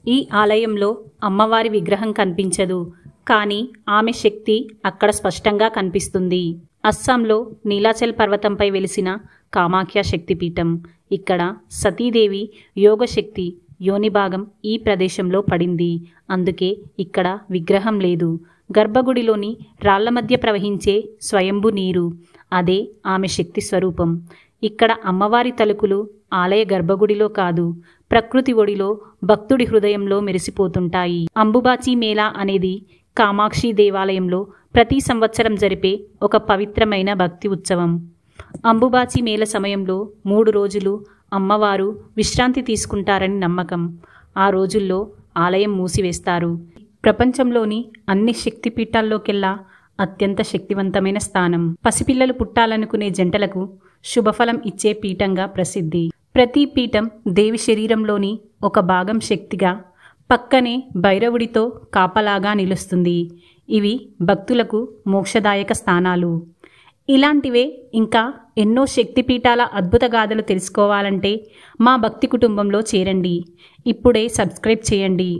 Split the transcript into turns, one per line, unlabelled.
ఈ ఆలయంలో అమ్మవారి విగ్రహం కనిపించదు, కానీ ఆమె శక్తి అక్కడ స్పష్టంగా కనిపిస్తుంది. అస్సాంలో నీలాచల్ పర్వతంపై వెలిసిన కామాఖ్య శక్తిపీఠం. ఇక్కడ సతీదేవి యోగశక్తి యోనిభాగం ఈ ప్రదేశంలో పడింది. అందుకే ఇక్కడ విగ్రహం లేదు. గర్భగుడిలోని రాళ్ల మధ్య ప్రవహించే స్వయంభు నీరు, అదే ఆమె శక్తి స్వరూపం. ఇక్కడ అమ్మవారి తలుకులు ఆలయ గర్భగుడిలో కాదు, ప్రకృతి ఒడిలో భక్తుడి హృదయంలో మెరిసిపోతుంటాయి. అంబుబాచి మేళా అనేది కామాక్షి దేవాలయంలో ప్రతి సంవత్సరం జరిపే ఒక పవిత్రమైన భక్తి ఉత్సవం. అంబుబాచి మేళ సమయంలో 3 రోజులు అమ్మవారు విశ్రాంతి తీసుకుంటారని నమ్మకం. ఆ రోజుల్లో ఆలయం మూసివేస్తారు. ప్రపంచంలోని అన్ని శక్తిపీఠాల్లోకెల్లా అత్యంత శక్తివంతమైన స్థానం. పసిపిల్లలు పుట్టాలనుకునే జంటలకు శుభఫలం ఇచ్చే పీఠంగా ప్రసిద్ధి. ప్రతి పీఠం దేవి శరీరంలోని ఒక భాగం శక్తిగా, పక్కనే భైరవుడితో కాపలాగా నిలుస్తుంది. ఇవి భక్తులకు మోక్షదాయక స్థానాలు. ఇలాంటివే ఇంకా ఎన్నో శక్తిపీఠాల అద్భుత గాథలు తెలుసుకోవాలంటే మా భక్తి కుటుంబంలో చేరండి. ఇప్పుడే సబ్స్క్రైబ్ చేయండి.